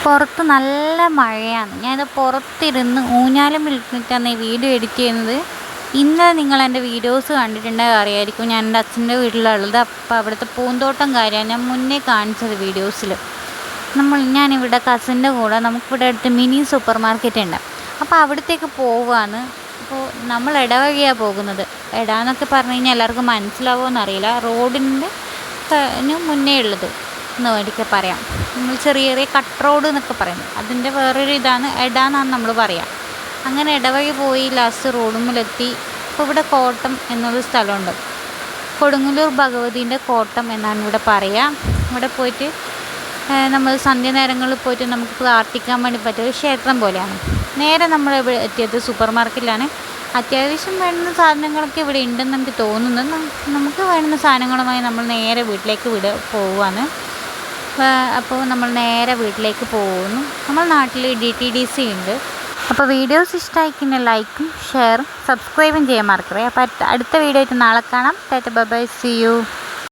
പുറത്ത് നല്ല മഴയാണ്. ഞാനിത് പുറത്തിരുന്ന് ഊഞ്ഞാലും ഇരുന്നിട്ടാണ് ഈ വീഡിയോ എഡിറ്റ് ചെയ്യുന്നത്. ഇന്നലെ നിങ്ങൾ എൻ്റെ വീഡിയോസ് കണ്ടിട്ടുണ്ടെങ്കിൽ അറിയായിരിക്കും. ഞാൻ എൻ്റെ അച്ഛൻ്റെ വീട്ടിലുള്ളത്. അപ്പോൾ അവിടുത്തെ പൂന്തോട്ടം കാര്യമാണ് ഞാൻ മുന്നേ കാണിച്ചത് വീഡിയോസിൽ. ഞാനിവിടെ കസിൻ്റെ കൂടെ നമുക്കിവിടെ അടുത്ത് മിനി സൂപ്പർ മാർക്കറ്റ് ഉണ്ട്. അപ്പോൾ അവിടത്തേക്ക് പോവുകയാണ്. അപ്പോൾ നമ്മൾ ഇടവഴിയാണ് പോകുന്നത്. ഇടാന്നൊക്കെ പറഞ്ഞു കഴിഞ്ഞാൽ എല്ലാവർക്കും മനസ്സിലാവുമോ എന്നറിയില്ല. റോഡിൻ്റെ മുന്നേ ഉള്ളത് എന്ന് വേണ്ടിയൊക്കെ പറയാം. നമ്മൾ ചെറിയ ചെറിയ കട്ട് റോഡ് എന്നൊക്കെ പറയുന്നത് അതിൻ്റെ വേറൊരു ഇതാണ് ഇടാന്നാണ് നമ്മൾ പറയുക. അങ്ങനെ ഇടവഴി പോയി ലാസ്റ്റ് റോഡുമ്മിലെത്തി. അപ്പോൾ ഇവിടെ കോട്ടം എന്നൊരു സ്ഥലമുണ്ട്. കൊടുങ്ങല്ലൂർ ഭഗവതീൻ്റെ കോട്ടം എന്നാണ് ഇവിടെ പറയുക. ഇവിടെ പോയിട്ട് നമ്മൾ സന്ധ്യ നേരങ്ങളിൽ പോയിട്ട് നമുക്ക് പ്രാർത്ഥിക്കാൻ വേണ്ടി പറ്റിയ ഒരു ക്ഷേത്രം പോലെയാണ്. നേരെ നമ്മൾ ഇവിടെ എത്തിയത് സൂപ്പർ മാർക്കറ്റിലാണ്. അത്യാവശ്യം വേണ്ടുന്ന സാധനങ്ങളൊക്കെ ഇവിടെ ഉണ്ടെന്ന് എനിക്ക് തോന്നുന്നത്. നമുക്ക് വേണ്ടുന്ന സാധനങ്ങളുമായി നമ്മൾ നേരെ വീട്ടിലേക്ക് പോവുകയാണ്. അപ്പോൾ നമ്മൾ നേരെ വീട്ടിലേക്ക് പോകുന്നു. നമ്മുടെ നാട്ടിൽ DTDC ഉണ്ട്. അപ്പോൾ വീഡിയോസ് ഇഷ്ടമായിക്കുന്ന ലൈക്കും ഷെയറും സബ്സ്ക്രൈബും ചെയ്യാൻ മറക്കരുത്. അപ്പോൾ അടുത്ത വീഡിയോ ആയിട്ട് നാളെ കാണാം. Tata bye bye, see U.